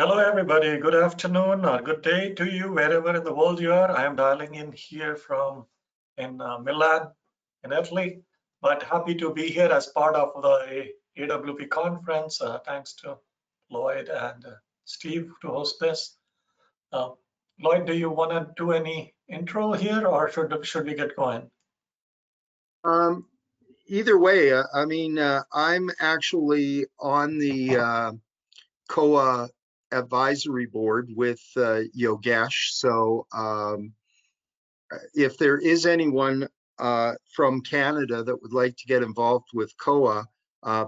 Hello, everybody. Good afternoon or good day to you, wherever in the world you are. I am dialing in here from in Milan, in Italy, but happy to be here as part of the AWP conference. Thanks to Lloyd and Steve to host this. Uh, Lloyd, do you want to do any intro here, or should we get going? Either way, I'm actually on the COAA advisory board with Yogesh. So if there is anyone from Canada that would like to get involved with COAA,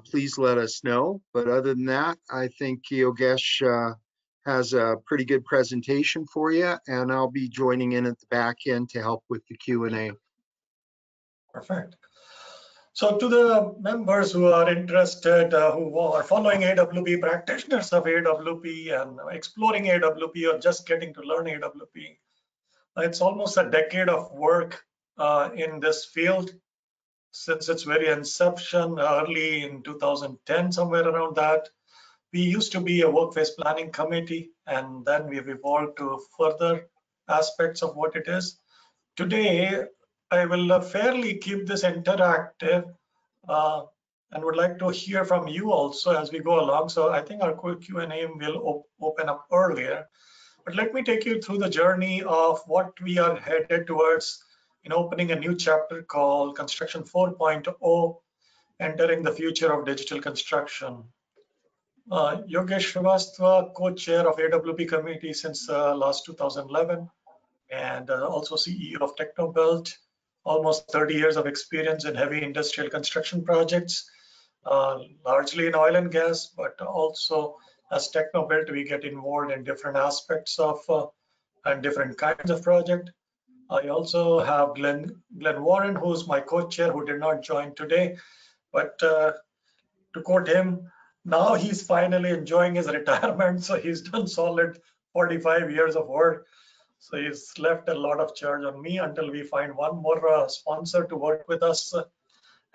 please let us know. But other than that, I think Yogesh has a pretty good presentation for you, and I'll be joining in at the back end to help with the Q&A. Perfect. So to the members who are interested, who are following AWP, practitioners of AWP and exploring AWP or just getting to learn AWP, it's almost a decade of work in this field since its very inception, early in 2010, somewhere around that. We used to be a workplace planning committee, and then we've evolved to further aspects of what it is. Today, I will fairly keep this interactive and would like to hear from you also as we go along. So I think our Q&A will open up earlier. But let me take you through the journey of what we are headed towards in opening a new chapter called Construction 4.0, Entering the Future of Digital Construction. Yogesh Srivastava, co-chair of AWP committee since last 2011, and also CEO of TechnoBelt, almost 30 years of experience in heavy industrial construction projects, largely in oil and gas, but also as TechnoBelt, we get involved in different aspects of and different kinds of project. I also have Glenn Warren, who's my co-chair, who did not join today, but to quote him, now he's finally enjoying his retirement, so he's done solid 45 years of work. So he's left a lot of charge on me until we find one more sponsor to work with us,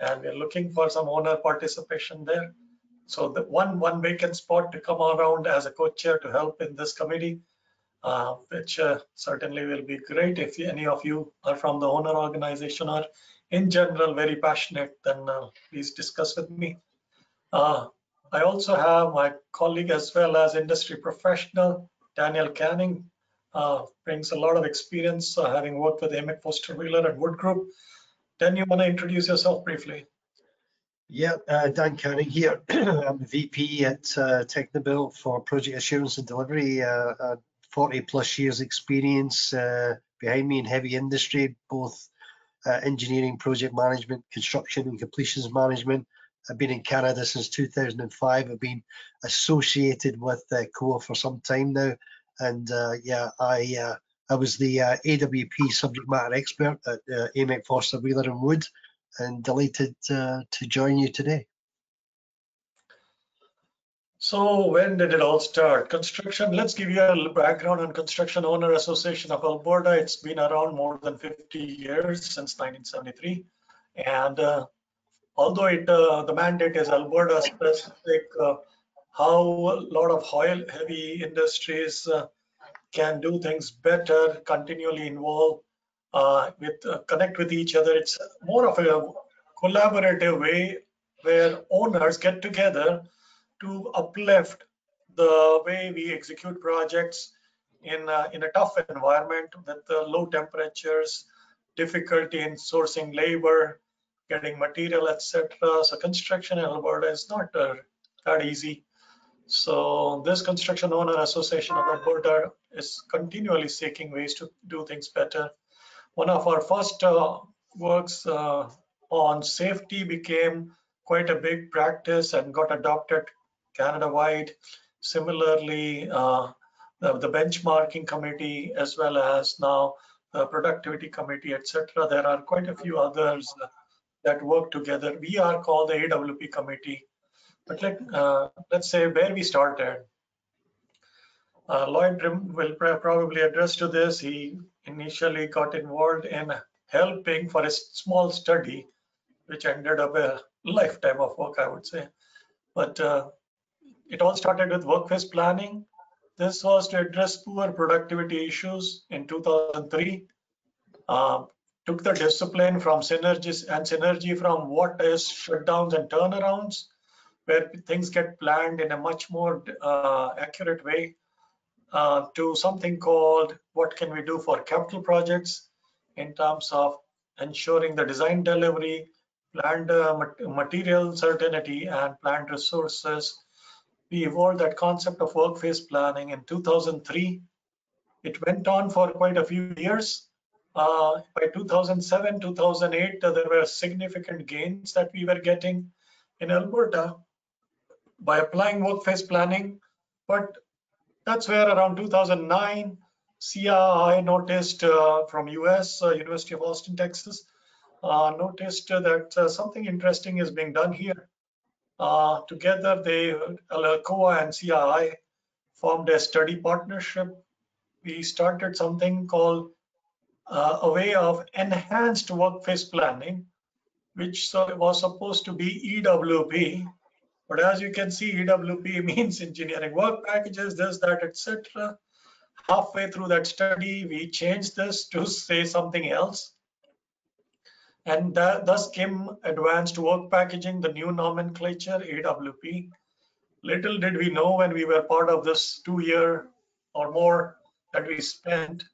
and we're looking for some owner participation there. So the one vacant spot to come around as a co-chair to help in this committee, which certainly will be great. If any of you are from the owner organization or in general very passionate, then please discuss with me. I also have my colleague as well as industry professional, Daniel Canning, brings a lot of experience having worked with Emmett Foster Wheeler and Wood Group. Dan, you want to introduce yourself briefly? Yeah, Dan Canning here. I'm the VP at TechnoBelt for Project Assurance and Delivery. 40 plus years experience behind me in heavy industry, both engineering, project management, construction and completions management. I've been in Canada since 2005. I've been associated with COAA for some time now. And yeah, I was the AWP subject matter expert at Emmett Foster Wheeler and Wood, and delighted to join you today. So when did it all start? Construction, let's give you a little background on Construction Owner Association of Alberta. It's been around more than 50 years, since 1973. And although the mandate is Alberta specific, how a lot of heavy industries can do things better, continually involve, connect with each other. It's more of a collaborative way where owners get together to uplift the way we execute projects in a tough environment with low temperatures, difficulty in sourcing labor, getting material, etc. So construction in Alberta is not that easy. So this Construction Owner Association of Alberta is continually seeking ways to do things better. One of our first works on safety became quite a big practice and got adopted Canada-wide. Similarly, the benchmarking committee, as well as now the productivity committee, etc. There are quite a few others that work together. We are called the AWP committee. But let's say where we started. Lloyd will probably address to this. He initially got involved in helping for a small study, which ended up a lifetime of work, I would say. But it all started with workplace planning. This was to address poor productivity issues in 2003. Took the discipline from synergy from what is shutdowns and turnarounds, where things get planned in a much more accurate way, to something called what can we do for capital projects in terms of ensuring the design delivery, planned material certainty, and planned resources. We evolved that concept of work phase planning in 2003. It went on for quite a few years. By 2007, 2008, there were significant gains that we were getting in Alberta by applying work phase planning. But that's where around 2009, COAA noticed from US, University of Austin, Texas, noticed that something interesting is being done here. Together, COAA and COAA formed a study partnership. We started something called a way of enhanced work phase planning, which was supposed to be EWP. But as you can see, EWP means engineering work packages, this, that, etc. Halfway through that study, we changed this to say something else. And thus came advanced work packaging, the new nomenclature, AWP. Little did we know when we were part of this 2-year or more that we spent,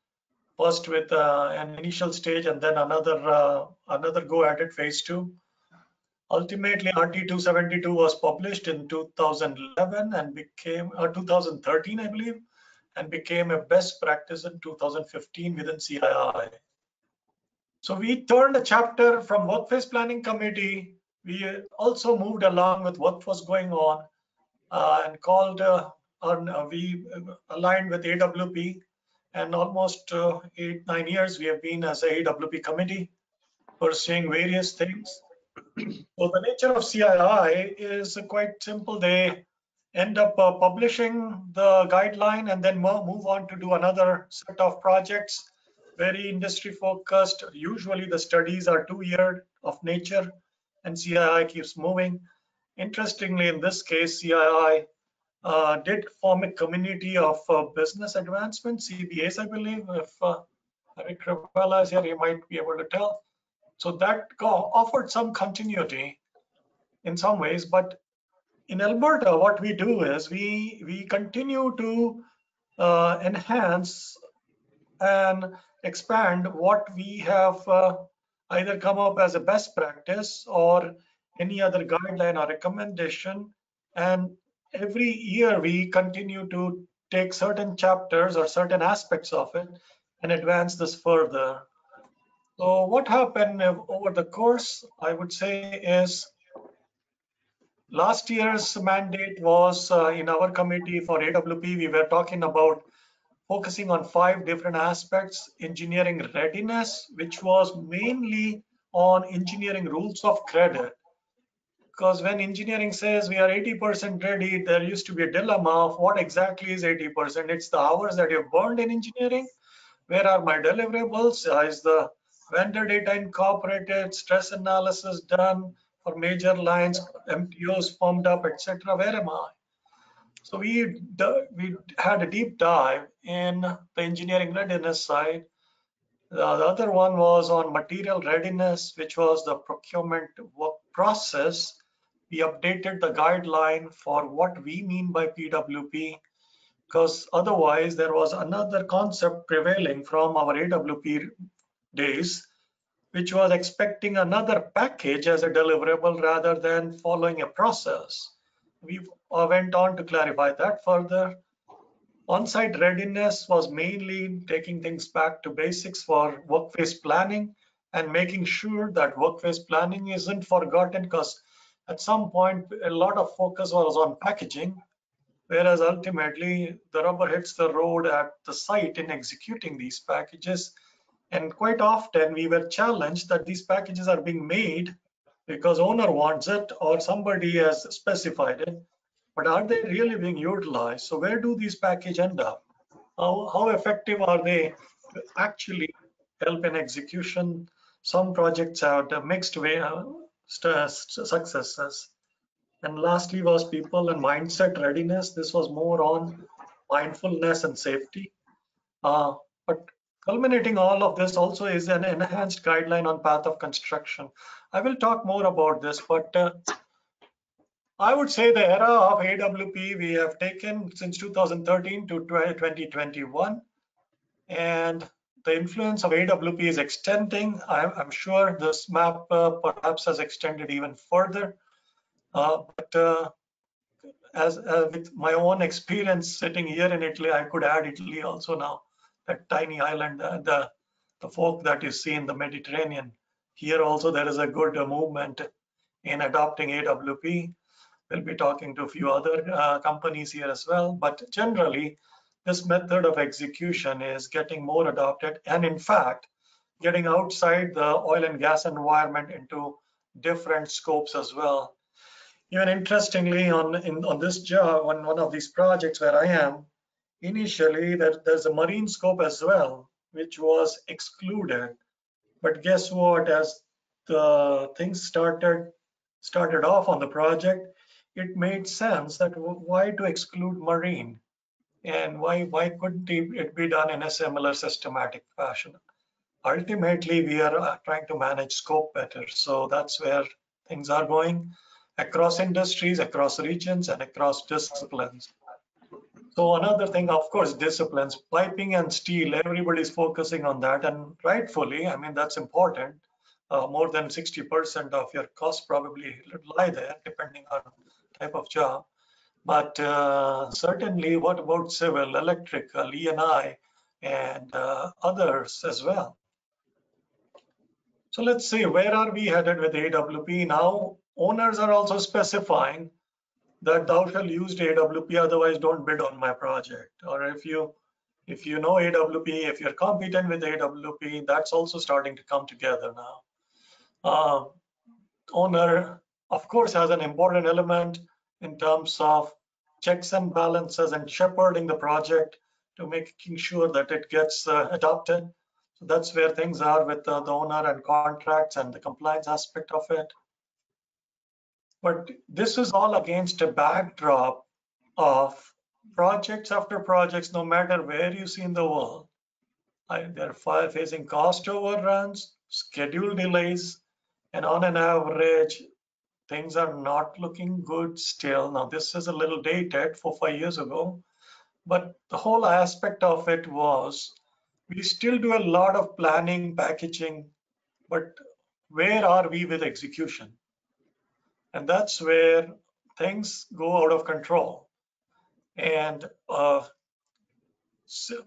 first with an initial stage and then another go at it, phase 2. Ultimately, RT 272 was published in 2011 and became 2013, I believe, and became a best practice in 2015 within CII. So we turned a chapter from work phase planning committee. We also moved along with what was going on and we aligned with AWP, and almost 8-9 years we have been as a AWP committee pursuing various things. So the nature of CII is quite simple. They end up publishing the guideline and then move on to do another set of projects, very industry focused. Usually the studies are 2-year of nature and CII keeps moving. Interestingly, in this case, CII did form a community of business advancement, CBAs, I believe. If Eric Rivella is here, he might be able to tell. So that offered some continuity in some ways, but in Alberta, what we do is we continue to enhance and expand what we have either come up as a best practice or any other guideline or recommendation. And every year we continue to take certain chapters or certain aspects of it and advance this further. So what happened over the course, I would say, is last year's mandate was in our committee for AWP, we were talking about focusing on 5 different aspects: engineering readiness, which was mainly on engineering rules of credit. Because when engineering says we are 80% ready, there used to be a dilemma of what exactly is 80%. It's the hours that you've burned in engineering. Where are my deliverables? Is the vendor data incorporated, stress analysis done for major lines, MTOs formed up, etc. Where am I? So we had a deep dive in the engineering readiness side. The other one was on material readiness, which was the procurement work process. We updated the guideline for what we mean by PWP, because otherwise there was another concept prevailing from our AWP days, which was expecting another package as a deliverable rather than following a process. We went on to clarify that further. On-site readiness was mainly taking things back to basics for work phase planning and making sure that work phase planning isn't forgotten, because at some point a lot of focus was on packaging, whereas ultimately the rubber hits the road at the site in executing these packages. And quite often we were challenged that these packages are being made because owner wants it or somebody has specified it, but are they really being utilized? So where do these packages end up? How effective are they to actually help in execution? Some projects have a mixed way successes. And lastly was people and mindset readiness. This was more on mindfulness and safety. But culminating all of this also is an enhanced guideline on path of construction. I will talk more about this, but I would say the era of AWP we have taken since 2013 to 2021, and the influence of AWP is extending. I'm sure this map perhaps has extended even further, but as with my own experience sitting here in Italy, I could add Italy also now, that tiny island, the folk that you see in the Mediterranean. Here also there is a good movement in adopting AWP. We'll be talking to a few other companies here as well, but generally this method of execution is getting more adopted, and in fact getting outside the oil and gas environment into different scopes as well. Even interestingly, on this job, on one of these projects where I am, initially there's a marine scope as well, which was excluded. But guess what? As the things started off on the project, it made sense that why to exclude marine, and why couldn't it be done in a similar systematic fashion? Ultimately, we are trying to manage scope better. So that's where things are going across industries, across regions, and across disciplines. So another thing, of course, disciplines, piping and steel, everybody's focusing on that, and rightfully, I mean, that's important. More than 60% of your costs probably lie there, depending on type of job. But certainly, what about civil, electrical, E&I, and others as well? So let's see, where are we headed with AWP now? Owners are also specifying that thou shall use AWP, otherwise don't bid on my project. Or if you know AWP, if you're competent with AWP, that's also starting to come together now. Owner, of course, has an important element in terms of checks and balances and shepherding the project to making sure that it gets adopted. So that's where things are with the owner and contracts and the compliance aspect of it. But this is all against a backdrop of projects after projects, no matter where you see in the world. They're facing cost overruns, schedule delays, and on an average, things are not looking good still. Now, this is a little dated, 4-5 years ago, but the whole aspect of it was we still do a lot of planning, packaging, but where are we with execution? And that's where things go out of control. And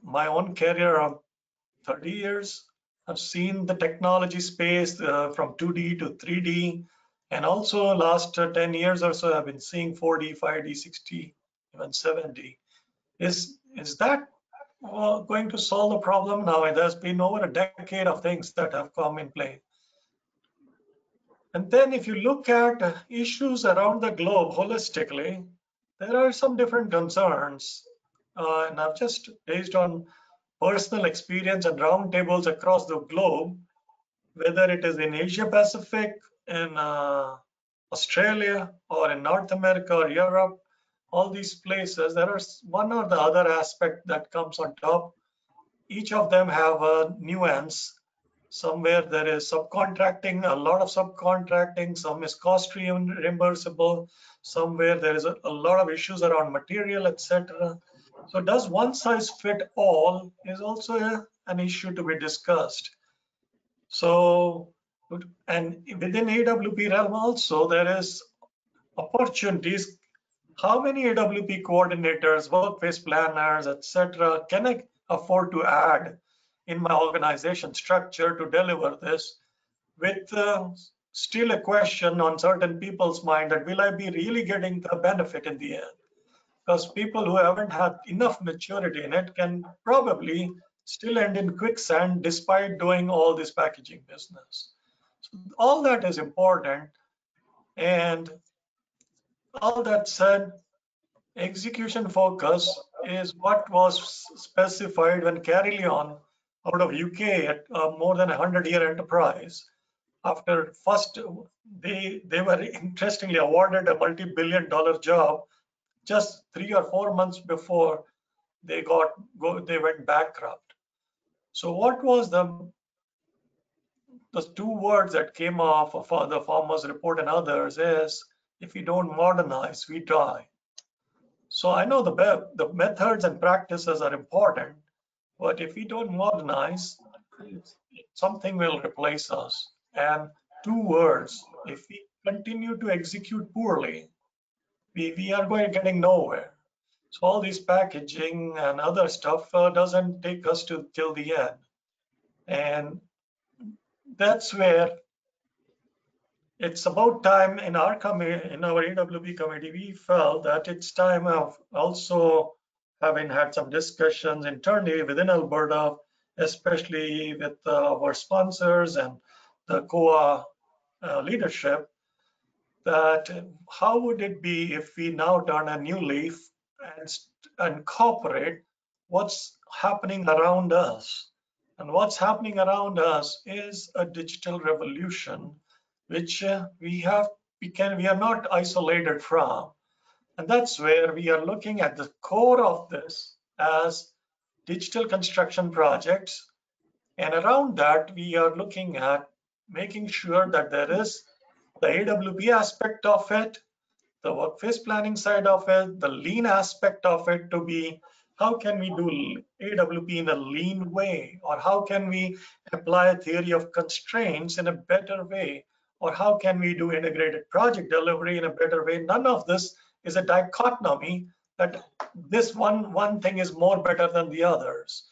my own career of 30 years, I've seen the technology space from 2D to 3D. And also last 10 years or so, I've been seeing 4D, 5D, 6D, even 7D. Is that going to solve the problem? Now, there's been over a decade of things that have come in play. And then if you look at issues around the globe holistically, there are some different concerns. And I've just, based on personal experience and roundtables across the globe, whether it is in Asia Pacific, in Australia, or in North America or Europe, all these places, there is one or the other aspect that comes on top. Each of them have a nuance. Somewhere there is subcontracting, a lot of subcontracting, some is cost reimbursable, somewhere there is a lot of issues around material, etc. So does one size fit all is also an issue to be discussed. So, and within AWP realm also, there is opportunities. How many AWP coordinators, workplace planners, etc. can I afford to add in my organization structure to deliver this, with still a question on certain people's mind that will I be really getting the benefit in the end? Because people who haven't had enough maturity in it can probably still end in quicksand despite doing all this packaging business. So all that is important. And all that said, execution focus is what was specified when Carry Leon out of UK at more than 100-year enterprise. After first, they were interestingly awarded a multi-billion-dollar job just 3 or 4 months before they went bankrupt. So what was the two words that came off of the farmers report and others is, if we don't modernize, we die. So I know the methods and practices are important, but if we don't modernize, something will replace us. And two words, if we continue to execute poorly, we are getting nowhere. So all this packaging and other stuff doesn't take us till the end. And that's where it's about time in our AWP committee, we felt that it's time of also having had some discussions internally within Alberta, especially with our sponsors and the COAA leadership, that how would it be if we now turn a new leaf and incorporate what's happening around us. And what's happening around us is a digital revolution, which we are not isolated from. And that's where we are looking at the core of this as digital construction projects. And around that, we are looking at making sure that there is the AWP aspect of it, the workplace planning side of it, the lean aspect of it, to be how can we do AWP in a lean way, or how can we apply a theory of constraints in a better way, or how can we do integrated project delivery in a better way. None of this is a dichotomy that this one thing is more better than the others.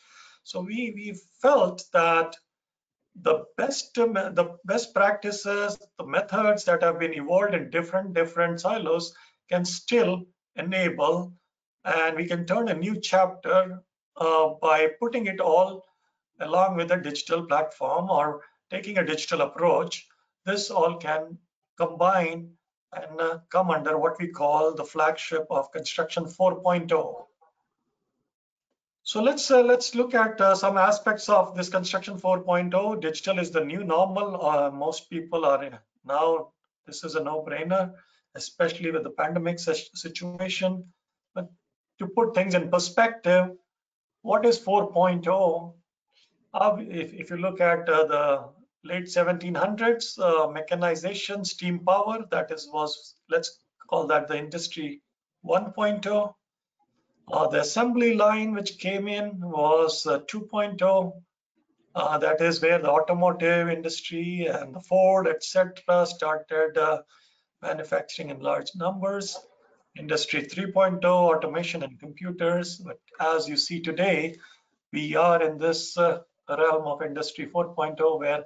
So we felt that the best practices, the methods that have been evolved in different silos can still enable, and we can turn a new chapter by putting it all along with a digital platform or taking a digital approach. This all can combine and come under what we call the flagship of Construction 4.0. So let's look at some aspects of this Construction 4.0. Digital is the new normal. Most people are now, this is a no-brainer, especially with the pandemic situation. But to put things in perspective, what is 4.0? If you look at the late 1700s, mechanization, steam power, let's call that the industry 1.0. The assembly line which came in was 2.0. That is where the automotive industry and the Ford, etc., started manufacturing in large numbers. Industry 3.0, automation and computers. But as you see today, we are in this realm of Industry 4.0, where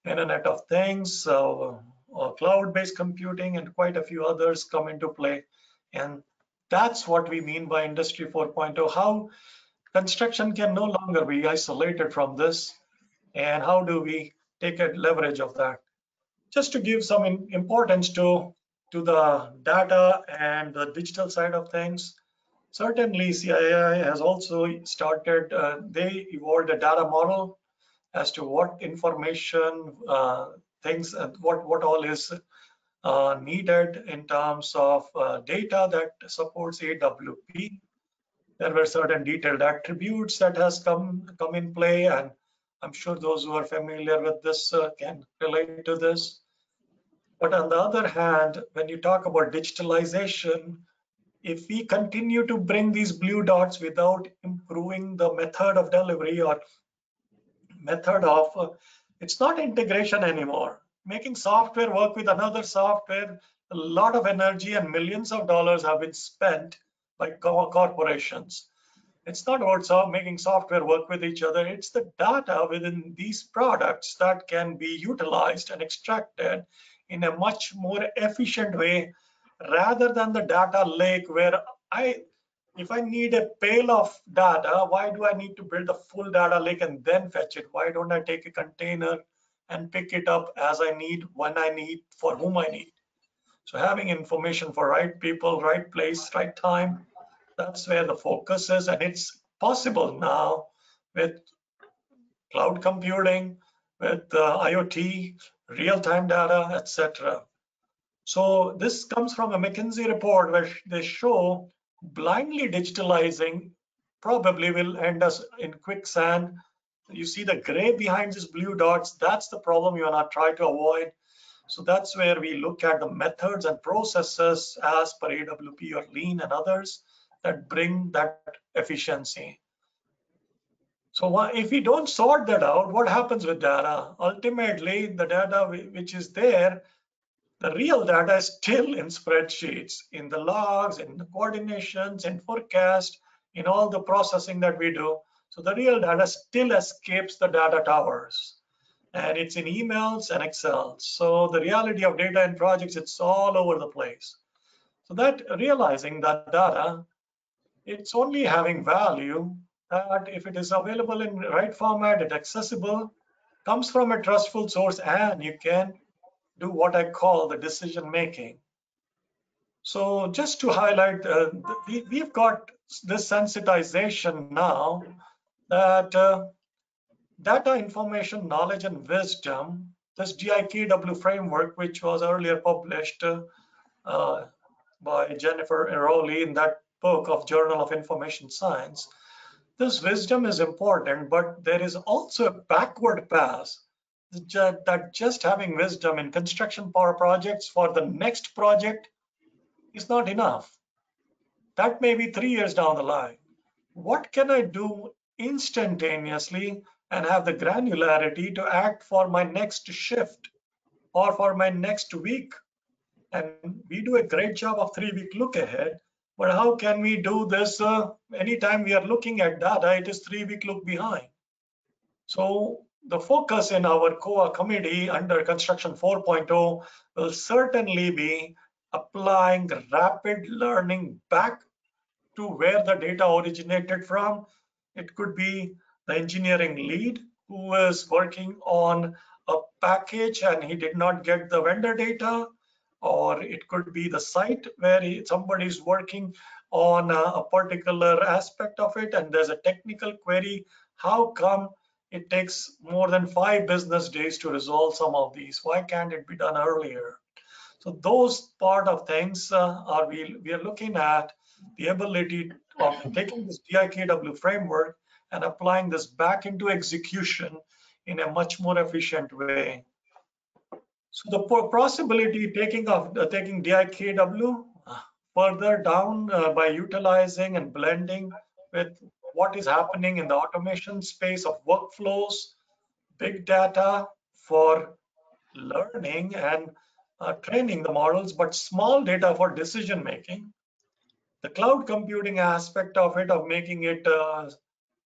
Internet of Things, cloud-based computing, and quite a few others come into play. And that's what we mean by Industry 4.0, how construction can no longer be isolated from this, and how do we take leverage of that. Just to give some importance to the data and the digital side of things, certainly CII has also started, they evolved a data model as to what information, things, what all is needed in terms of data that supports AWP. There were certain detailed attributes that has come in play, and I'm sure those who are familiar with this can relate to this. But on the other hand, when you talk about digitalization, if we continue to bring these blue dots without improving the method of delivery or method of, it's not integration anymore. Making software work with another software, a lot of energy and millions of dollars have been spent by corporations. It's not about making software work with each other. It's the data within these products that can be utilized and extracted in a much more efficient way, rather than the data lake where if I need a pail of data, why do I need to build a full data lake and then fetch it? Why don't I take a container and pick it up as I need, when I need, for whom I need? So having information for right people, right place, right time, that's where the focus is. And it's possible now with cloud computing, with IoT, real-time data, etc. So this comes from a McKinsey report where they show blindly digitalizing probably will end us in quicksand. You see the gray behind these blue dots, that's the problem you wanna try to avoid. So that's where we look at the methods and processes as per AWP or Lean and others that bring that efficiency. So if we don't sort that out, what happens with data? Ultimately, the data which is there, the real data is still in spreadsheets, in the logs, in the coordinations, in forecast, in all the processing that we do. So the real data still escapes the data towers, and it's in emails and Excel. So the reality of data in projects, it's all over the place. So that realizing that data, it's only having value that if it is available in the right format, it's accessible, comes from a trustful source, and you can do what I call the decision making. So just to highlight, we've got this sensitization now that data, information, knowledge, and wisdom, this DIKW framework, which was earlier published by Jennifer Rowley in that book of Journal of Information Science, this wisdom is important, but there is also a backward pass that just having wisdom in construction power projects for the next project is not enough. That may be 3 years down the line. What can I do instantaneously and have the granularity to act for my next shift or for my next week? And we do a great job of 3-week look ahead, but how can we do this anytime we are looking at data, it is 3-week look behind. So the focus in our COAA committee under Construction 4.0 will certainly be applying rapid learning back to where the data originated from. It could be the engineering lead who is working on a package and he did not get the vendor data, or it could be the site where somebody is working on a particular aspect of it and there's a technical query. How come it takes more than 5 business days to resolve some of these? Why can't it be done earlier? So those part of things we are looking at the ability of taking this DIKW framework and applying this back into execution in a much more efficient way. So the possibility taking DIKW further down by utilizing and blending with what is happening in the automation space of workflows, big data for learning and training the models, but small data for decision making. The cloud computing aspect of it, of making it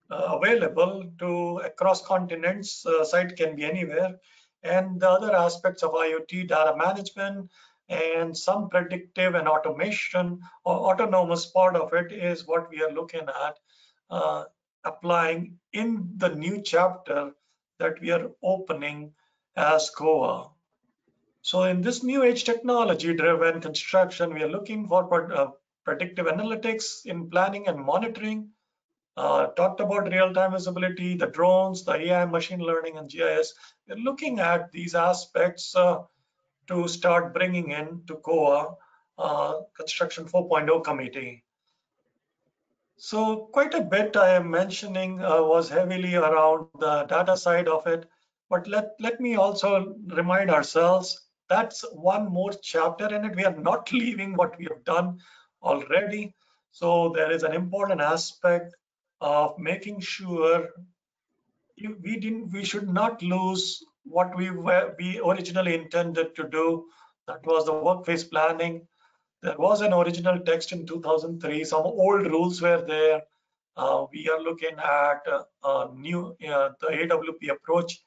available to across continents, site can be anywhere, and the other aspects of IoT data management and some predictive and automation or autonomous part of it is what we are looking at applying in the new chapter that we are opening as COAA. So in this new age technology driven construction, we are looking for predictive analytics in planning and monitoring. Talked about real-time visibility, the drones, the AI, machine learning, and GIS. We're looking at these aspects to start bringing in to COAA, Construction 4.0 committee. So quite a bit I am mentioning was heavily around the data side of it, but let me also remind ourselves that's one more chapter in it. We are not leaving what we have done already. So there is an important aspect of making sure we should not lose what we originally intended to do. That was the work phase planning. There was an original text in 2003. Some old rules were there. We are looking at the AWP approach,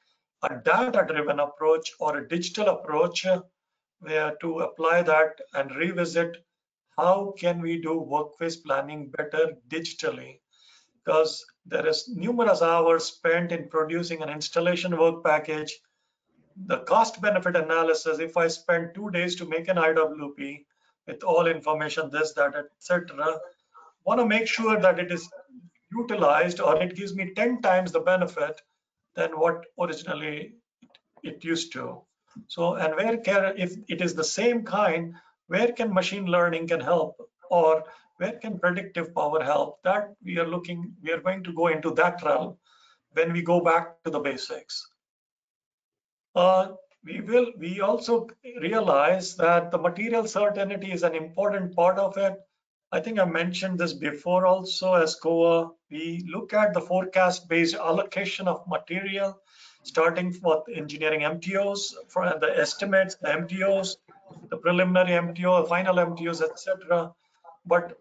a data-driven approach or a digital approach, where to apply that and revisit how can we do work phase planning better digitally, because there is numerous hours spent in producing an installation work package. The cost benefit analysis, if I spend 2 days to make an IWP with all information, this, that, etc., want to make sure that it is utilized or it gives me 10 times the benefit than what originally it used to. So, and if it is the same kind, where can machine learning can help or where can predictive power help? That we are going to go into that realm when we go back to the basics. We also realize that the material certainty is an important part of it. I think I mentioned this before also as COAA. We look at the forecast-based allocation of material, starting with engineering MTOs, for the estimates, the MTOs, the preliminary MTO, final MTOs, etc. But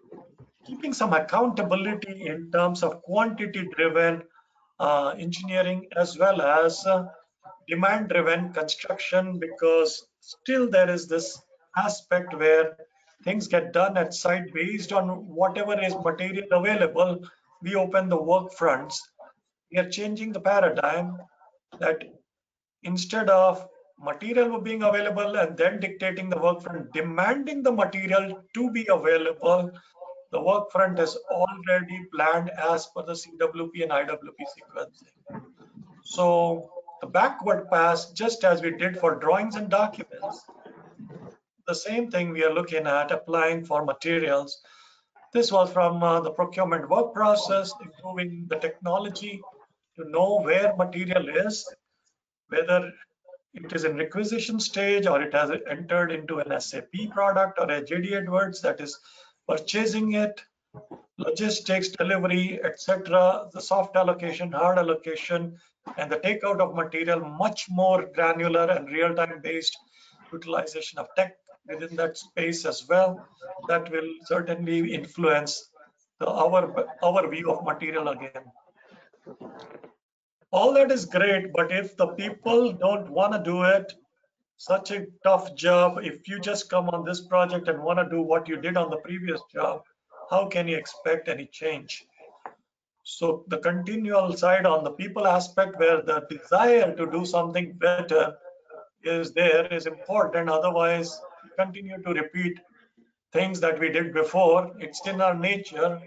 keeping some accountability in terms of quantity-driven engineering as well as demand-driven construction, because still there is this aspect where things get done at site based on whatever is material available. We open the work fronts. We are changing the paradigm that instead of material being available and then dictating the work front, demanding the material to be available, the work front is already planned as per the CWP and IWP sequencing. So the backward pass, just as we did for drawings and documents, the same thing we are looking at applying for materials. This was from the procurement work process, improving the technology to know where material is, whether it is in requisition stage or it has entered into an SAP product or a JD Edwards that is purchasing it, logistics, delivery, etc., the soft allocation, hard allocation, and the takeout of material, much more granular and real-time based utilization of tech within that space as well. That will certainly influence our view of material again. All that is great, but if the people don't want to do it, such a tough job, if you just come on this project and want to do what you did on the previous job, how can you expect any change? So the continual side on the people aspect, where the desire to do something better is there, is important. Otherwise, we continue to repeat things that we did before. It's in our nature.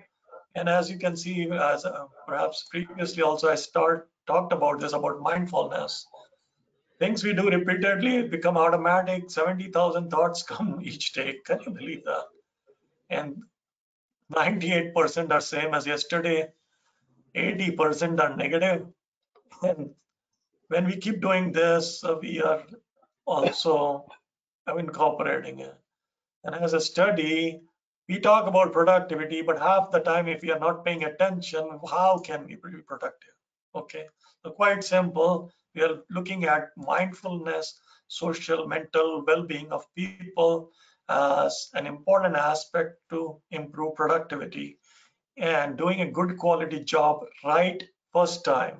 And as you can see, as perhaps previously also I talked about this, about mindfulness. Things we do repeatedly become automatic. 70,000 thoughts come each day. Can you believe that? And 98% are same as yesterday. 80% are negative. And when we keep doing this, we are also incorporating it. And as a study, we talk about productivity, but half the time, if we are not paying attention, how can we be productive? Okay, so quite simple. We are looking at mindfulness, social, mental well-being of people as an important aspect to improve productivity and doing a good quality job right first time.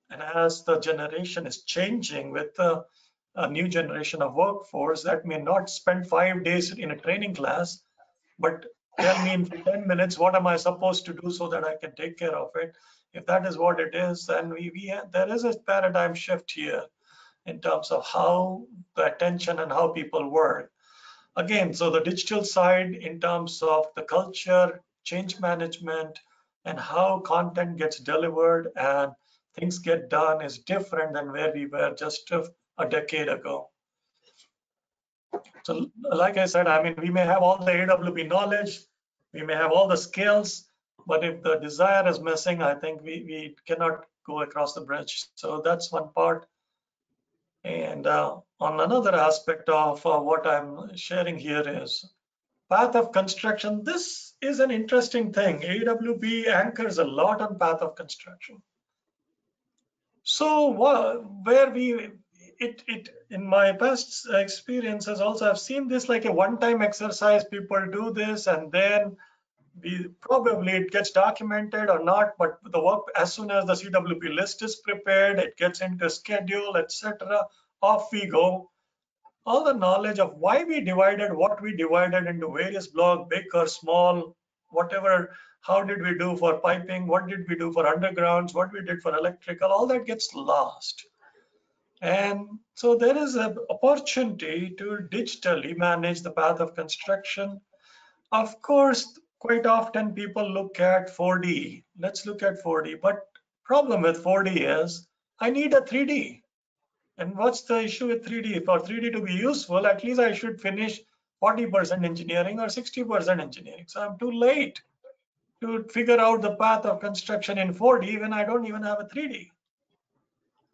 And as the generation is changing with a new generation of workforce that may not spend 5 days in a training class, but tell me in 10 minutes, what am I supposed to do so that I can take care of it? If that is what it is, then there is a paradigm shift here in terms of how the attention and how people work. Again, so the digital side in terms of the culture, change management, and how content gets delivered and things get done is different than where we were just a decade ago. So like I said, we may have all the AWP knowledge, we may have all the skills, but if the desire is missing, I think we cannot go across the bridge. So that's one part. And on another aspect of what I'm sharing here is path of construction. This is an interesting thing. AWP anchors a lot on path of construction. So where in my past experiences also, I've seen this like a one-time exercise. People do this and then probably it gets documented or not, but the work, as soon as the CWP list is prepared, it gets into schedule, etc. Off we go. All the knowledge of why we divided what we divided into various blocks, big or small, whatever, how did we do for piping, what did we do for undergrounds, what we did for electrical, all that gets lost. And so there is an opportunity to digitally manage the path of construction. Of course, quite often people look at 4D. Let's look at 4D. But problem with 4D is I need a 3D. And what's the issue with 3D? For 3D to be useful, at least I should finish 40% engineering or 60% engineering. So I'm too late to figure out the path of construction in 4D when I don't even have a 3D.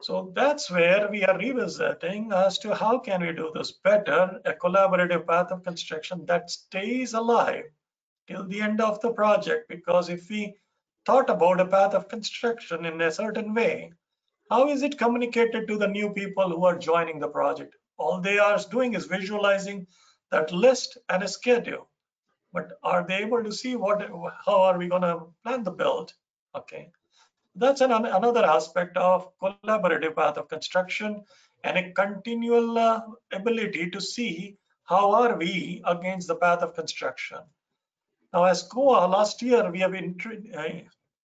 So that's where we are revisiting as to how can we do this better, a collaborative path of construction that stays alive till the end of the project. Because if we thought about a path of construction in a certain way, how is it communicated to the new people who are joining the project? All they are doing is visualizing that list and a schedule. But are they able to see how are we going to plan the build? Okay, that's another aspect of collaborative path of construction and a continual ability to see how are we against the path of construction. Now, as COAA, last year we have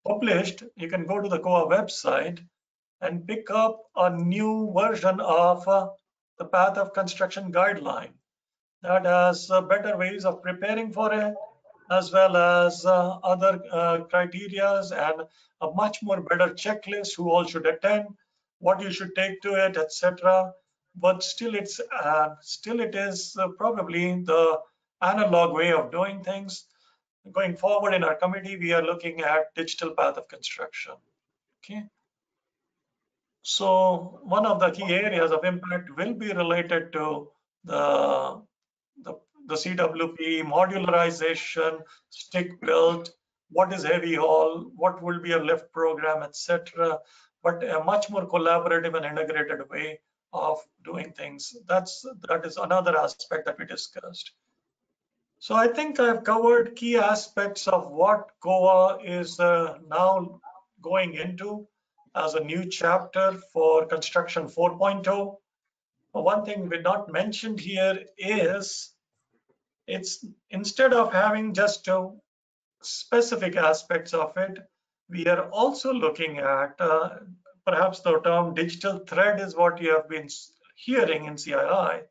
published, you can go to the COAA website and pick up a new version of the path of construction guideline that has better ways of preparing for it, as well as other criterias and a much more better checklist, who all should attend, what you should take to it, etc. But still, it is probably the analog way of doing things. Going forward in our committee, we are looking at digital path of construction. Okay. So one of the key areas of impact will be related to the CWP modularization, stick built, what is heavy haul, what will be a lift program, etc. But a much more collaborative and integrated way of doing things. That is another aspect that we discussed. So I think I've covered key aspects of what COAA is now going into as a new chapter for construction 4.0. One thing we not mentioned here is it's instead of having just specific aspects of it, we are also looking at perhaps the term digital thread is what you have been hearing in CII,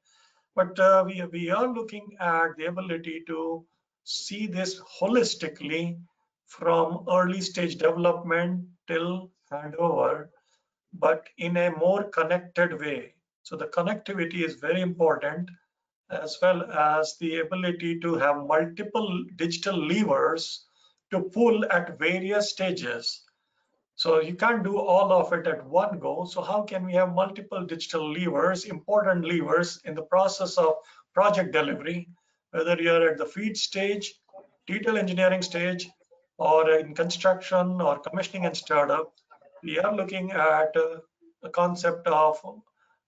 but we are looking at the ability to see this holistically from early stage development till handover, but in a more connected way. So the connectivity is very important, as well as the ability to have multiple digital levers to pull at various stages. So you can't do all of it at one go. So how can we have multiple digital levers, important levers in the process of project delivery, whether you're at the feed stage, detail engineering stage, or in construction or commissioning and startup? We are looking at the concept of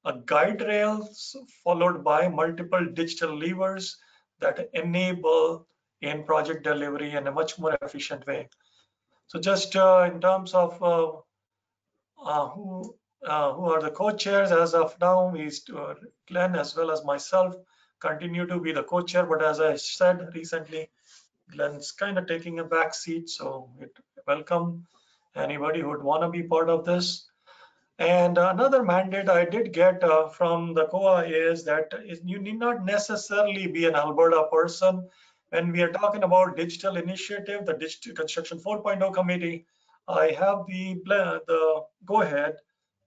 a guide rails followed by multiple digital levers that enable in project delivery in a much more efficient way. So just in terms of who are the co-chairs as of now, Glenn as well as myself continue to be the co-chair, but as I said recently, Glenn's kind of taking a back seat, so welcome anybody who would want to be part of this. And another mandate I did get from the COAA is that you need not necessarily be an Alberta person. When we are talking about digital initiative, the Digital Construction 4.0 committee, I have the go-ahead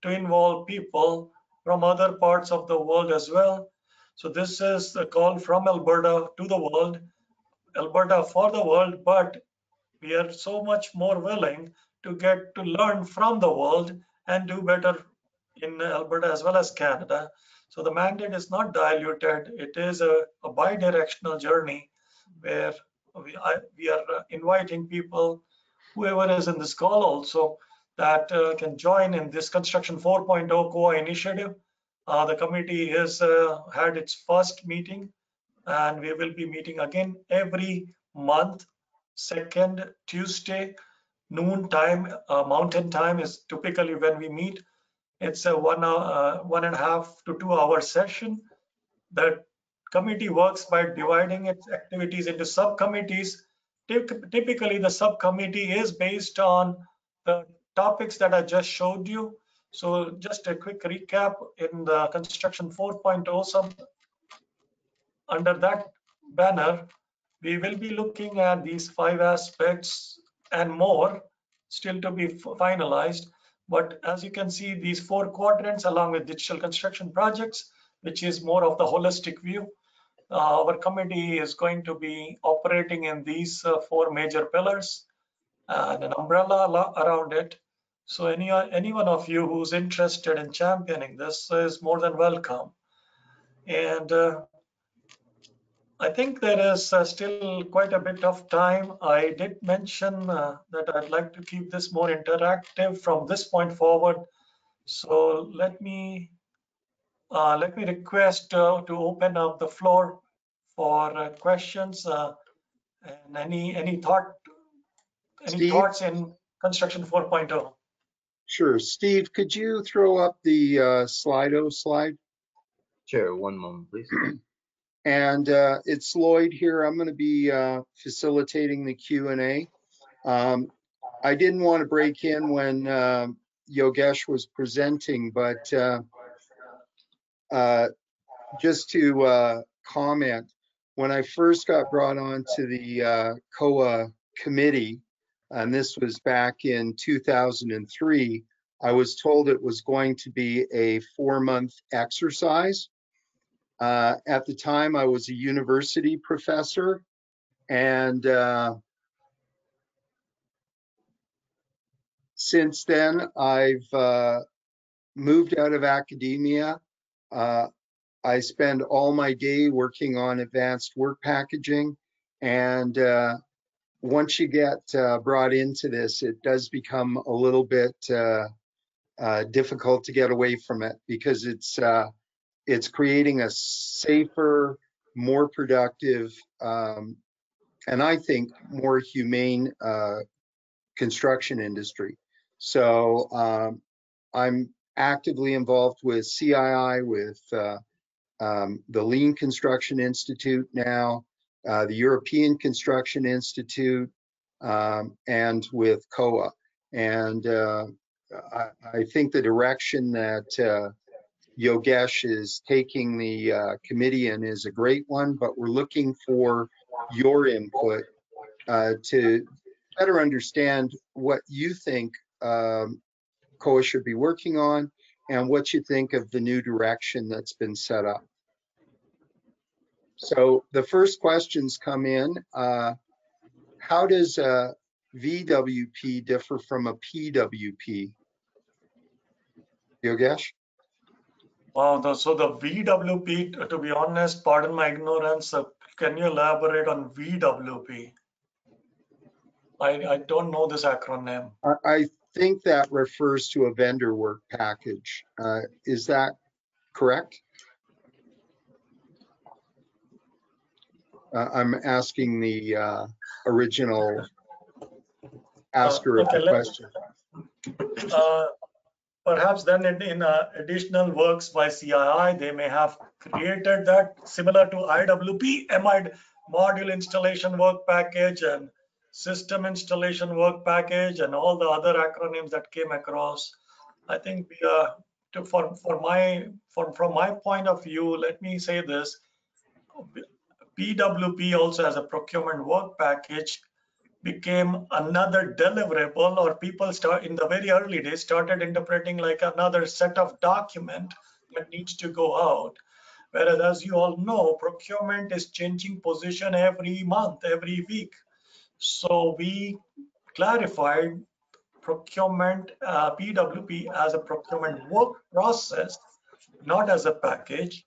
to involve people from other parts of the world as well. So this is a call from Alberta to the world, Alberta for the world, but we are so much more willing to get to learn from the world and do better in Alberta as well as Canada. So the mandate is not diluted. It is a bi-directional journey where we are inviting people, whoever is in this call also, that can join in this Construction 4.0 COAA initiative. The committee has had its first meeting, and we will be meeting again every month. Second Tuesday, noon time, mountain time is typically when we meet. It's a 1.5 to 2 hour session. The committee works by dividing its activities into subcommittees. Typically, the subcommittee is based on the topics that I just showed you. So just a quick recap in the Construction 4.0 under that banner, we will be looking at these 5 aspects and more still to be finalized. But as you can see, these 4 quadrants along with digital construction projects, which is more of the holistic view. our committee is going to be operating in these four major pillars and an umbrella around it. So any one of you who's interested in championing this is more than welcome. And I think there is still quite a bit of time. I did mention that I'd like to keep this more interactive from this point forward. So let me request to open up the floor for questions and any Steve? thoughts in construction 4.0. Sure. Steve, could you throw up the Slido slide? Sure, one moment, please. And it's Lloyd here. I'm going to be facilitating the Q&A. I didn't want to break in when Yogesh was presenting, but just to comment, when I first got brought on to the COAA committee, and this was back in 2003, I was told it was going to be a 4-month exercise. At the time, I was a university professor, and since then, I've moved out of academia. I spend all my day working on advanced work packaging, and once you get brought into this, it does become a little bit difficult to get away from it, because it's creating a safer, more productive, and I think more humane construction industry. So I'm actively involved with CII, with the Lean Construction Institute now, the European Construction Institute, and with COAA. And I think the direction that Yogesh is taking the committee in is a great one, but we're looking for your input to better understand what you think COAA should be working on and what you think of the new direction that's been set up. So the first questions come in. How does a VWP differ from a PWP? Yogesh? Wow, so the VWP, to be honest, pardon my ignorance, can you elaborate on VWP? I don't know this acronym. I think that refers to a vendor work package. Is that correct? I'm asking the original asker of the question. Perhaps then in additional works by CII, they may have created that similar to IWP, module installation work package and system installation work package and all the other acronyms that came across. I think from my point of view, let me say this: PWP also as a procurement work package became another deliverable, or people in the very early days started interpreting like another set of document that needs to go out. Whereas, as you all know, procurement is changing position every month, every week. So we clarified procurement, PWP, as a procurement work process, not as a package,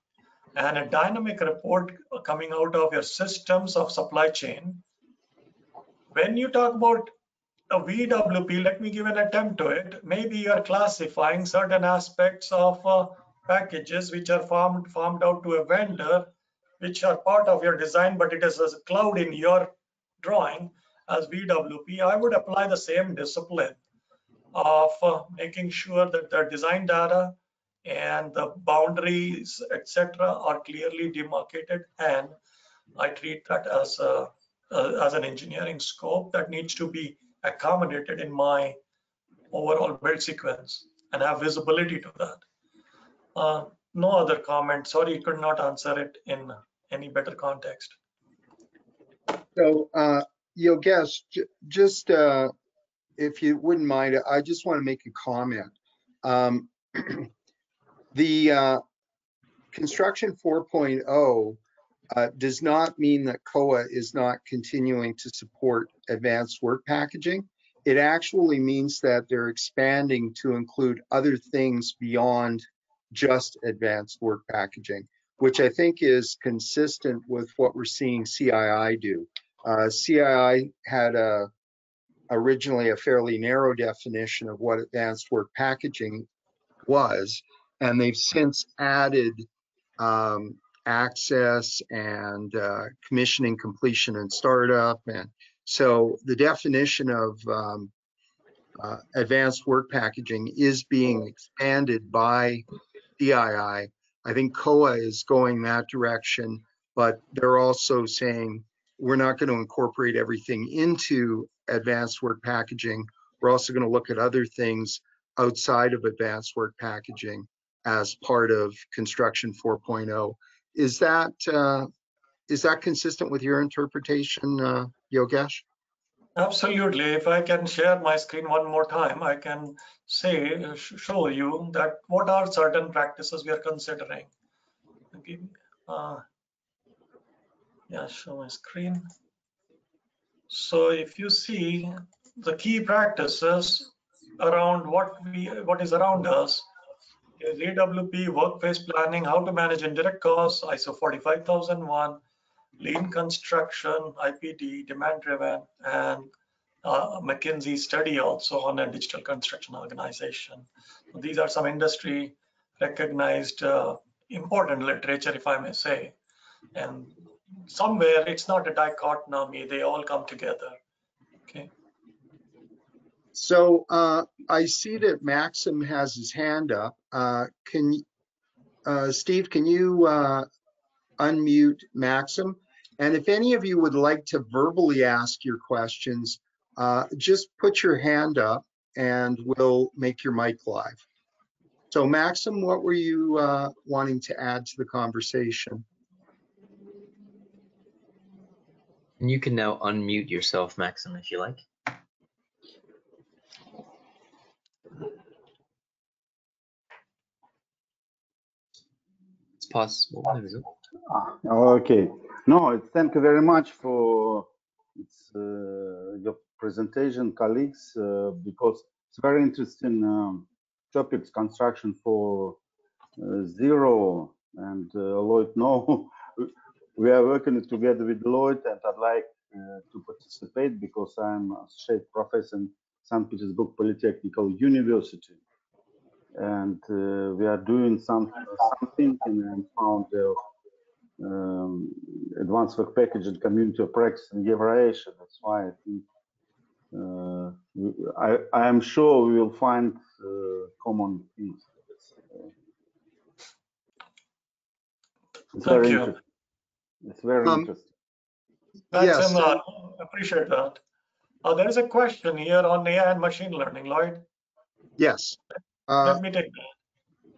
and a dynamic report coming out of your systems of supply chain. When you talk about a VWP, let me give an attempt to it. Maybe you are classifying certain aspects of packages which are farmed out to a vendor, which are part of your design, but it is as a cloud in your drawing as VWP. I would apply the same discipline of making sure that the design data and the boundaries, etc., are clearly demarcated, and I treat that as an engineering scope that needs to be accommodated in my overall build sequence and have visibility to that. No other comment. Sorry, could not answer it in any better context. So, Yogesh, just if you wouldn't mind, I just want to make a comment. The Construction 4.0 does not mean that COAA is not continuing to support advanced work packaging. It actually means that they're expanding to include other things beyond just advanced work packaging, which I think is consistent with what we're seeing CII do. CII had originally a fairly narrow definition of what advanced work packaging was, and they've since added access and commissioning, completion, and startup. And so the definition of advanced work packaging is being expanded by CII. I think COAA is going that direction, but they're also saying we're not going to incorporate everything into advanced work packaging. We're also going to look at other things outside of advanced work packaging as part of construction 4.0. Is that consistent with your interpretation, Yogesh? Absolutely. If I can share my screen one more time, I can show you that what are certain practices we are considering. Yeah, show my screen. So if you see the key practices around what is around us is AWP, workplace planning, how to manage indirect costs, ISO 45001, lean construction, IPD, demand driven, and McKinsey study also on a digital construction organization. So these are some industry recognized important literature, if I may say. And somewhere it's not a dichotomy, they all come together. Okay. So I see that Maxim has his hand up. Steve, can you unmute Maxim? And if any of you would like to verbally ask your questions, just put your hand up and we'll make your mic live. So Maxim, what were you wanting to add to the conversation? And you can now unmute yourself, Maxim, if you like. It's possible. Okay. No, thank you very much for your presentation, colleagues, because it's very interesting topics, construction 4.0, and Lloyd, no, we are working together with Lloyd, and I'd like to participate because I'm associate professor in St. Petersburg Polytechnical University. And we are doing some thinking and found advanced work package and community of practice in Eurasia. That's why I think I am sure we will find common things. It's very interesting. It's very interesting. Maxim, yes. Appreciate that. There is a question here on AI and machine learning, Lloyd. Yes. Let me take that.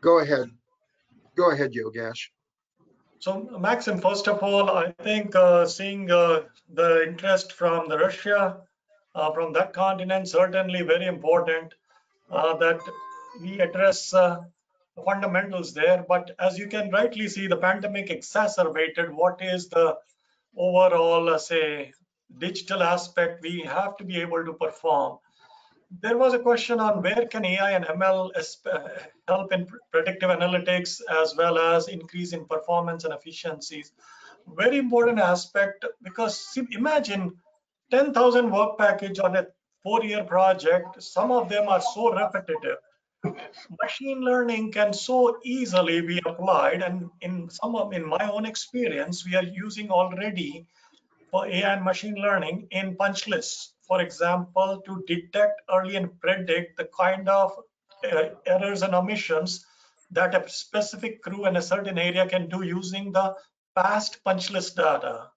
Go ahead. Go ahead, Yogesh. So Maxim, first of all, I think seeing the interest from the Russia, from that continent, certainly very important that we address fundamentals there. But as you can rightly see, the pandemic exacerbated what is the overall, say, digital aspect we have to be able to perform. There was a question on where can AI and ML help in predictive analytics as well as increase in performance and efficiencies. Very important aspect, because imagine 10,000 work package on a 4-year project. Some of them are so repetitive. Machine learning can so easily be applied, and in my own experience, we are using already for AI and machine learning in punch lists, for example, to detect early and predict the kind of errors and omissions that a specific crew in a certain area can do using the past punch list data.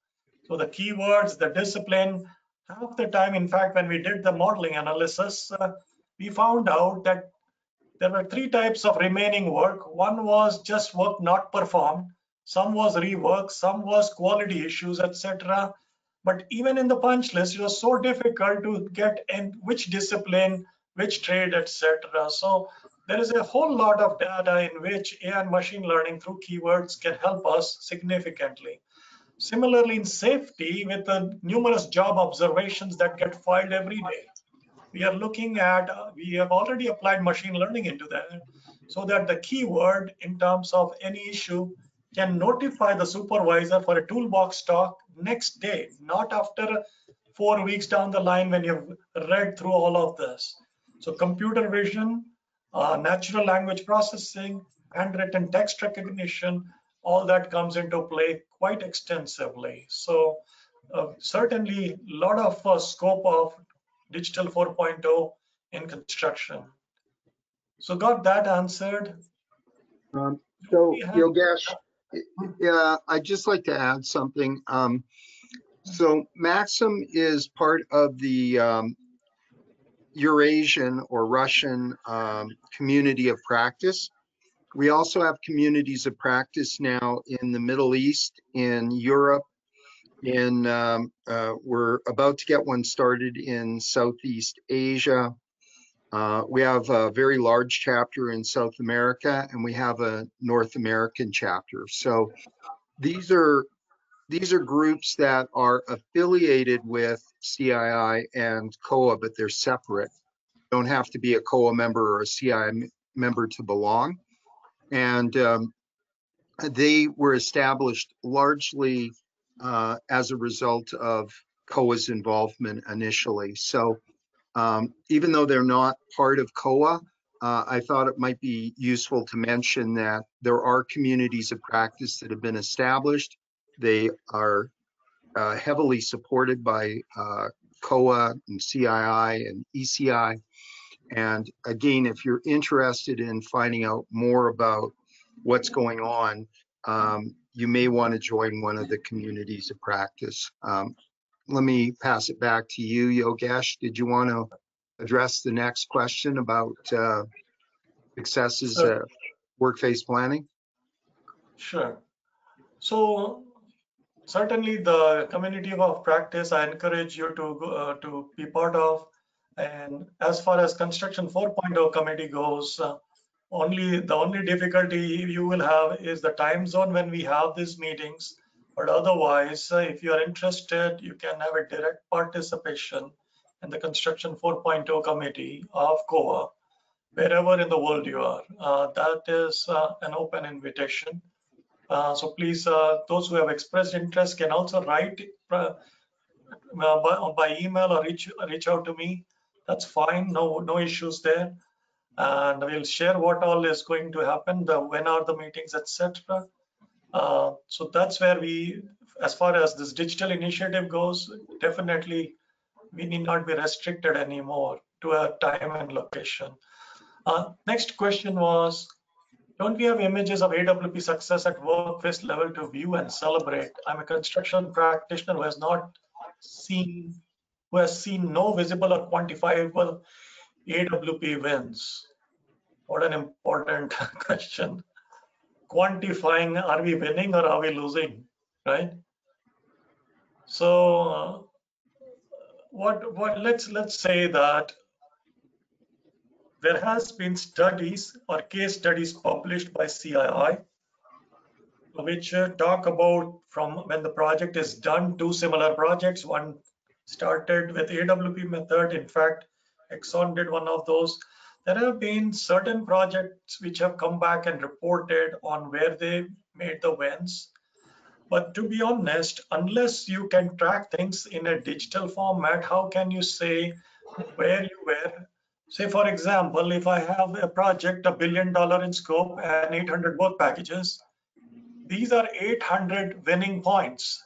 So the keywords, the discipline, half the time, in fact, when we did the modeling analysis, we found out that there were 3 types of remaining work. One was just work not performed, some was rework, some was quality issues, etc. But even in the punch list, it was so difficult to get in which discipline, which trade, etc. So there is a whole lot of data in which AI and machine learning through keywords can help us significantly. Similarly, in safety, with the numerous job observations that get filed every day, we are looking at, we have already applied machine learning into that, so that the keyword in terms of any issue can notify the supervisor for a toolbox talk next day, not after 4 weeks down the line when you've read through all of this. So computer vision, natural language processing, handwritten text recognition, all that comes into play quite extensively. So certainly a lot of scope of Digital 4.0 in construction. So got that answered. So We have- Yogesh, I'd just like to add something. So Maxim is part of the Eurasian or Russian community of practice. We also have communities of practice now in the Middle East, in Europe, we're about to get one started in Southeast Asia. We have a very large chapter in South America, and we have a North American chapter. So these are groups that are affiliated with CII and COAA, but they're separate. You don't have to be a COAA member or a CII member to belong. And they were established largely as a result of COAA's involvement initially. So even though they're not part of COAA, I thought it might be useful to mention that there are communities of practice that have been established. They are heavily supported by COAA and CII and ECI. And again, if you're interested in finding out more about what's going on, you may want to join one of the communities of practice. Let me pass it back to you, Yogesh. Did you want to address the next question about successes at work-based planning? Sure. So certainly the community of practice, I encourage you to be part of. And as far as Construction 4.0 committee goes, the only difficulty you will have is the time zone when we have these meetings. But otherwise, if you are interested, you can have a direct participation in the Construction 4.0 committee of COAA, wherever in the world you are. That is an open invitation. So please, those who have expressed interest can also write by email or reach out to me. That's fine, no issues there. And we'll share what all is going to happen, when are the meetings, etc. So that's where we, as far as this digital initiative goes, definitely we need not be restricted anymore to a time and location. Next question was, don't we have images of AWP success at workplace level to view and celebrate? I'm a construction practitioner who has seen no visible or quantifiable AWP wins. What an important question. Quantifying, are we winning or are we losing, right? So let's say that there has been studies or case studies published by CII which talk about from when the project is done, two similar projects. One started with AWP method. In fact, Exxon did one of those. There have been certain projects which have come back and reported on where they made the wins. But to be honest, unless you can track things in a digital format, how can you say where you were? Say, for example, if I have a project, $1 billion in scope and 800 work packages, these are 800 winning points.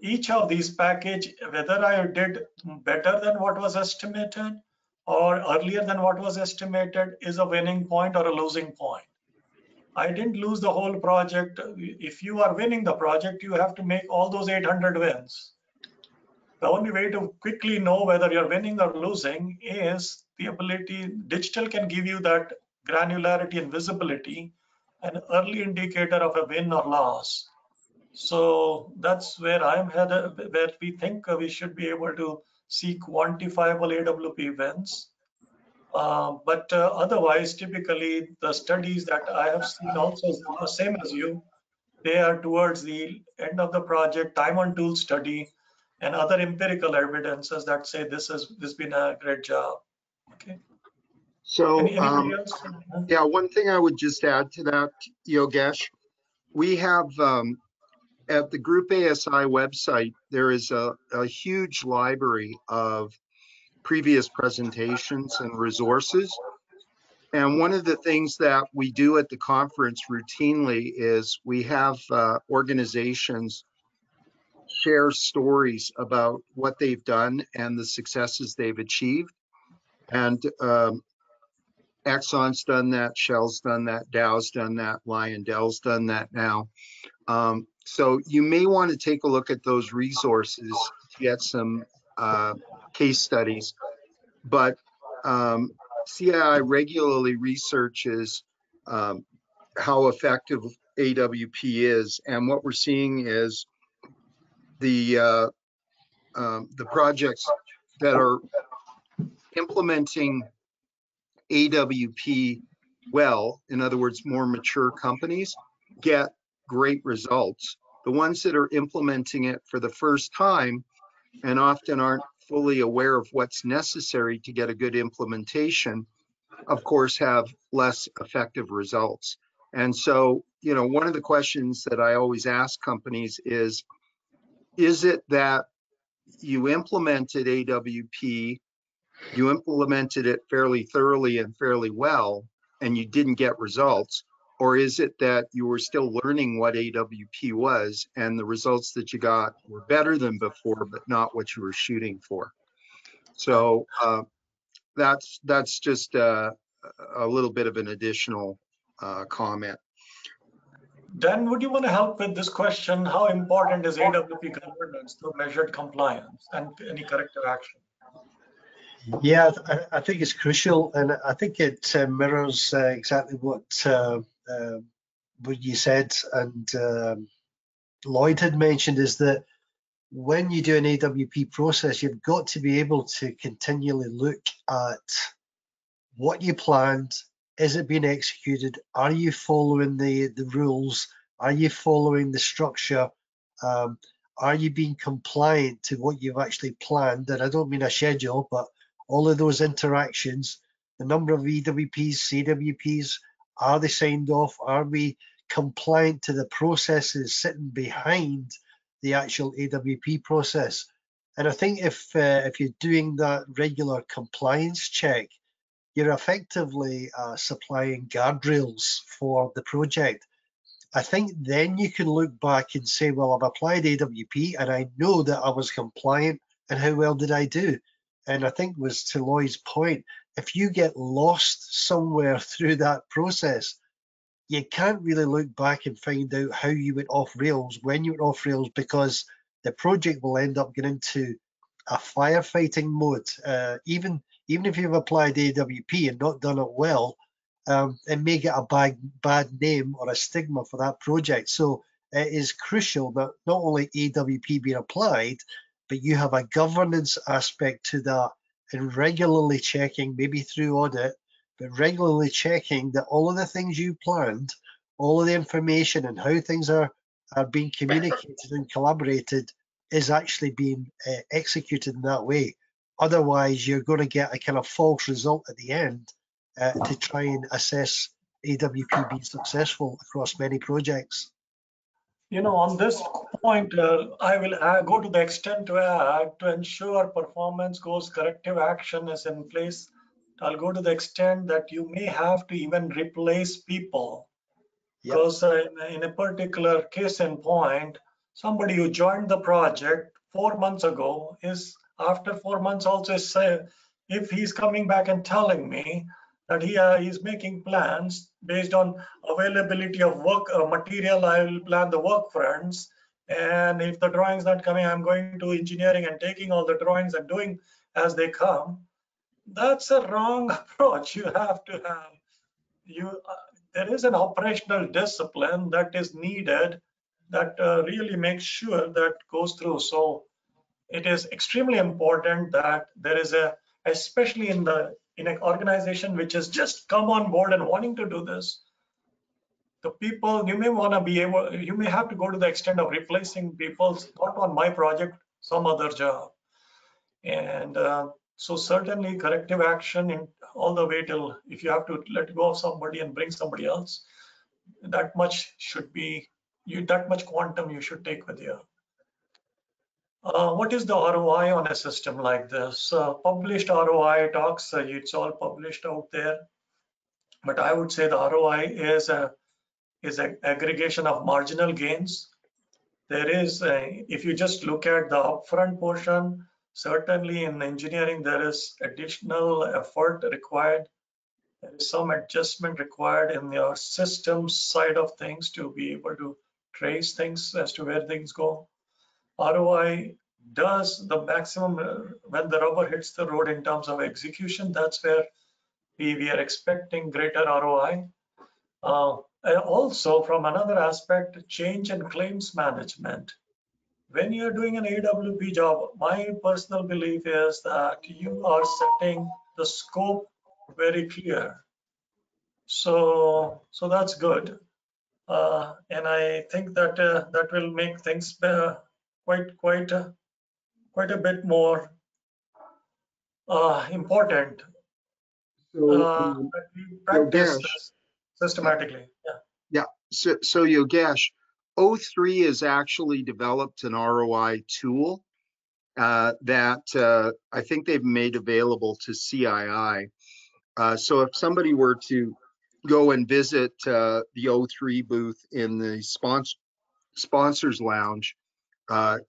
Each of these package, whether I did better than what was estimated or earlier than what was estimated, is a winning point or a losing point. I didn't lose the whole project. If you are winning the project, you have to make all those 800 wins. The only way to quickly know whether you're winning or losing is the ability, digital can give you that granularity and visibility, an early indicator of a win or loss. So that's where I'm headed, where we think we should be able to see quantifiable AWP wins. But otherwise, typically the studies that I have seen also, same as you, they are towards the end of the project, time on tool study, and other empirical evidences that say this has been a great job. Okay. So, Anybody else? yeah, one thing I would just add to that, Yogesh, we have at the Group ASI website, there is a huge library of previous presentations and resources. And one of the things that we do at the conference routinely is we have organizations share stories about what they've done and the successes they've achieved. And Exxon's done that, Shell's done that, Dow's done that, Lyondell's done that now. So you may want to take a look at those resources to get some case studies. But CII regularly researches how effective AWP is, and what we're seeing is the projects that are implementing AWP well, in other words, more mature companies, get great results. The ones that are implementing it for the first time and often aren't fully aware of what's necessary to get a good implementation, of course, have less effective results. And so, you know, one of the questions that I always ask companies is it that you implemented AWP, you implemented it fairly thoroughly and fairly well, and you didn't get results? Or is it that you were still learning what AWP was and the results that you got were better than before, but not what you were shooting for? So that's just a little bit of an additional comment. Dan, would you want to help with this question? How important is AWP governance to measured compliance and any corrective action? Yeah, I think it's crucial, and I think it mirrors exactly what you said and Lloyd had mentioned, is that when you do an AWP process, you've got to be able to continually look at what you planned. Is it being executed? Are you following the rules? Are you following the structure? Are you being compliant to what you've actually planned? And I don't mean a schedule, but all of those interactions, the number of EWPs, CWPs, are they signed off? Are we compliant to the processes sitting behind the actual AWP process? And I think if you're doing that regular compliance check, you're effectively supplying guardrails for the project. I think then you can look back and say, well, I've applied AWP and I know that I was compliant, and how well did I do? And I think was to Lloyd's point, if you get lost somewhere through that process, you can't really look back and find out how you went off rails, when you went off rails, because the project will end up getting into a firefighting mode. Even if you've applied AWP and not done it well, it may get a bad name or a stigma for that project. So it is crucial that not only AWP being applied, but you have a governance aspect to that, and regularly checking, maybe through audit, but regularly checking that all of the things you planned, all of the information and how things are being communicated and collaborated is actually being executed in that way. Otherwise, you're going to get a kind of false result at the end to try and assess AWP being successful across many projects. You know, on this point, I will go to the extent to add, to ensure performance goals, corrective action is in place. I'll go to the extent that you may have to even replace people. Because in a particular case in point, somebody who joined the project 4 months ago is after 4 months also say, if he's coming back and telling me that he's making plans based on availability of work material, I will plan the work fronts, and if the drawings not coming, I'm going to engineering and taking all the drawings and doing as they come. That's a wrong approach. You have to have there is an operational discipline that is needed that really makes sure that goes through. So it is extremely important that there is especially in an organization which has just come on board and wanting to do this, the people, you may want to be able, you may have to go to the extent of replacing people, not on my project, some other job. And so certainly corrective action in all the way till if you have to let go of somebody and bring somebody else, that much should be, that much quantum you should take with you. What is the ROI on a system like this? Published ROI talks, it's all published out there. But I would say the ROI is an aggregation of marginal gains. There is, if you just look at the upfront portion, certainly in engineering, there is additional effort required. There is some adjustment required in your systems side of things to be able to trace things as to where things go. ROI does the maximum when the rubber hits the road in terms of execution. That's where we are expecting greater ROI. Also, from another aspect, change and claims management. When you're doing an AWP job, my personal belief is that you are setting the scope very clear. So that's good. And I think that that will make things quite a bit more important. So, That we practice Yogesh, this systematically. Yeah. so Yogesh, O3 has actually developed an ROI tool that I think they've made available to CII. So if somebody were to go and visit the O3 booth in the sponsors lounge,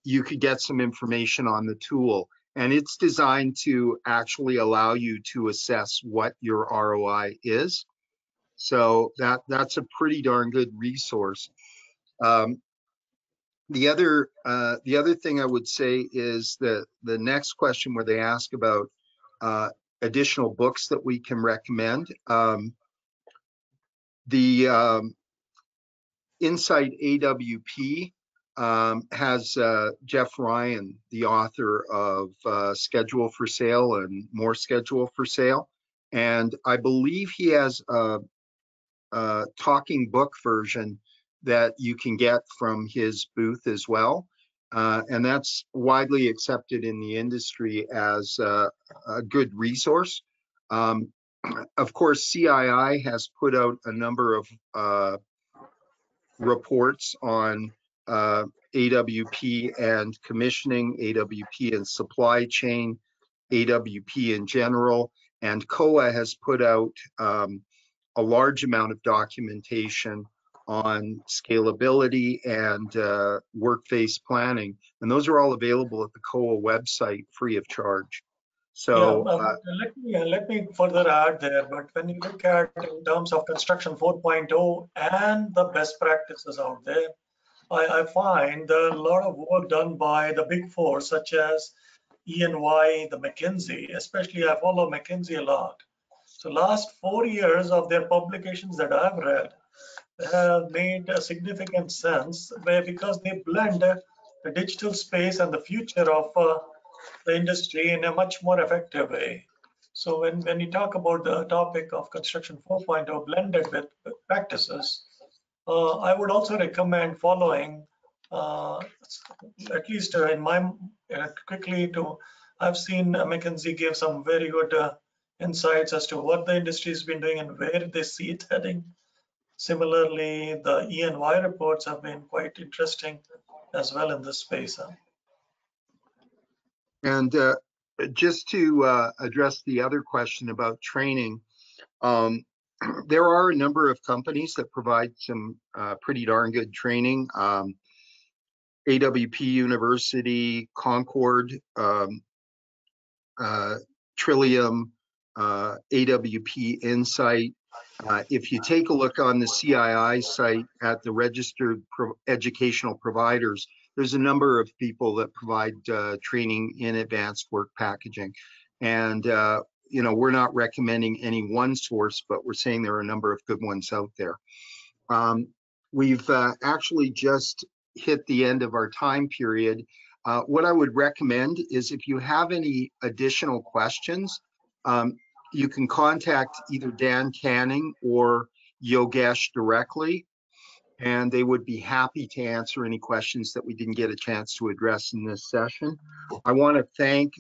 you could get some information on the tool. And it's designed to actually allow you to assess what your ROI is. So that's a pretty darn good resource. The other thing I would say is that the next question where they ask about additional books that we can recommend. The Insight AWP has Jeff Ryan, the author of Schedule for Sale and More Schedule for Sale. And I believe he has a talking book version that you can get from his booth as well. And that's widely accepted in the industry as a good resource. Of course, CII has put out a number of reports on AWP and commissioning, AWP and supply chain, AWP in general, and COAA has put out a large amount of documentation on scalability and work-based planning, and those are all available at the COAA website free of charge. So let me further add there, but when you look at in terms of construction 4.0 and the best practices out there, I find a lot of work done by the big four such as E&Y, the McKinsey, especially I follow McKinsey a lot. So last 4 years of their publications that I've read have made a significant sense because they blend the digital space and the future of the industry in a much more effective way. So when you talk about the topic of construction 4.0 blended with practices, I would also recommend following, at least in my quickly to, I've seen McKinsey give some very good insights as to what the industry has been doing and where they see it heading. Similarly, the E&Y reports have been quite interesting as well in this space. And just to address the other question about training, there are a number of companies that provide some pretty darn good training. AWP University, Concord, Trillium, AWP Insight. If you take a look on the CII site at the registered educational providers, there's a number of people that provide training in advanced work packaging. And, you know, we're not recommending any one source, but we're saying there are a number of good ones out there. We've actually just hit the end of our time period. What I would recommend is if you have any additional questions, you can contact either Dan Canning or Yogesh directly. and they would be happy to answer any questions that we didn't get a chance to address in this session. I want to thank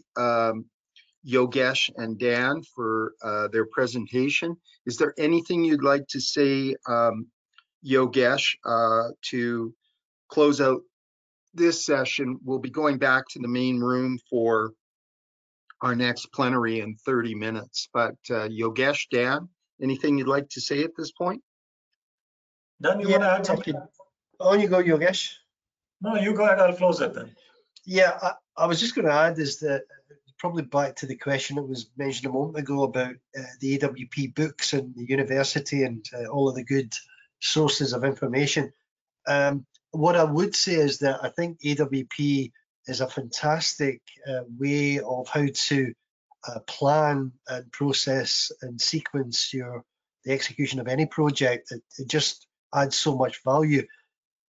Yogesh and Dan for their presentation. Is there anything you'd like to say, Yogesh, to close out this session? We'll be going back to the main room for our next plenary in 30 minutes. But Yogesh, Dan, anything you'd like to say at this point? Dan, you want to add something? On you go, Yogesh. No, you go ahead. I'll close it then. Yeah, I was just going to add is that probably back to the question that was mentioned a moment ago about the AWP books and the university and all of the good sources of information. What I would say is that I think AWP is a fantastic way of how to plan and process and sequence the execution of any project. It just adds so much value.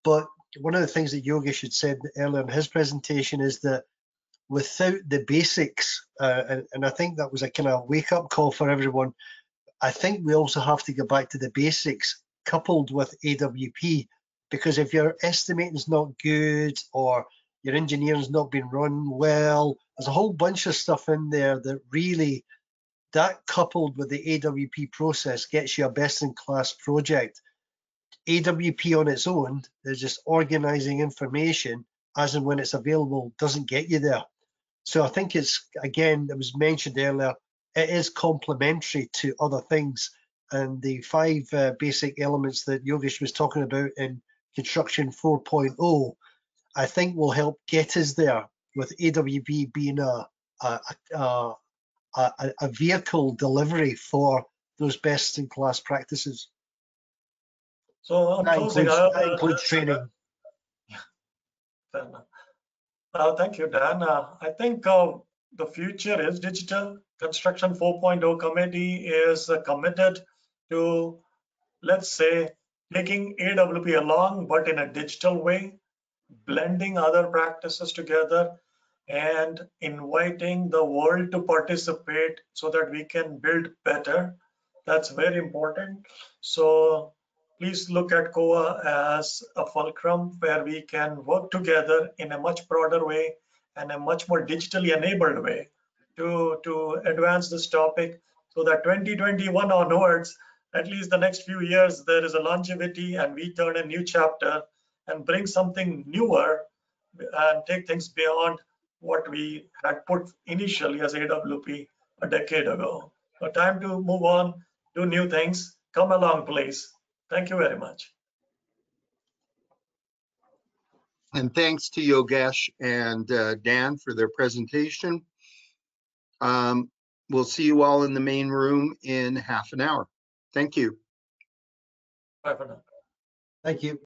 But one of the things that Yogesh had said earlier in his presentation is that without the basics, and I think that was a kind of wake-up call for everyone, I think we also have to go back to the basics coupled with AWP, because if your estimating is not good or your engineering is not being run well, there's a whole bunch of stuff in there that really, that coupled with the AWP process gets you a best-in-class project. AWP on its own, there's just organizing information as and when it's available, doesn't get you there. So I think it's, again, it was mentioned earlier, it is complementary to other things. And the 5 basic elements that Yogesh was talking about in Construction 4.0, I think will help get us there, with AWP being a vehicle delivery for those best-in-class practices. So on closing, that includes training. Fair enough. Thank you, Dan. I think the future is digital. Construction 4.0 committee is committed to, let's say, taking AWP along, but in a digital way, blending other practices together and inviting the world to participate so that we can build better. That's very important. So please look at COAA as a fulcrum where we can work together in a much broader way and a much more digitally enabled way to advance this topic, so that 2021 onwards, at least the next few years, there is a longevity and we turn a new chapter and bring something newer and take things beyond what we had put initially as AWP a decade ago. So time to move on, do new things, come along, please. Thank you very much. And thanks to Yogesh and Dan for their presentation. We'll see you all in the main room in half an hour. Thank you. Bye for now. Thank you.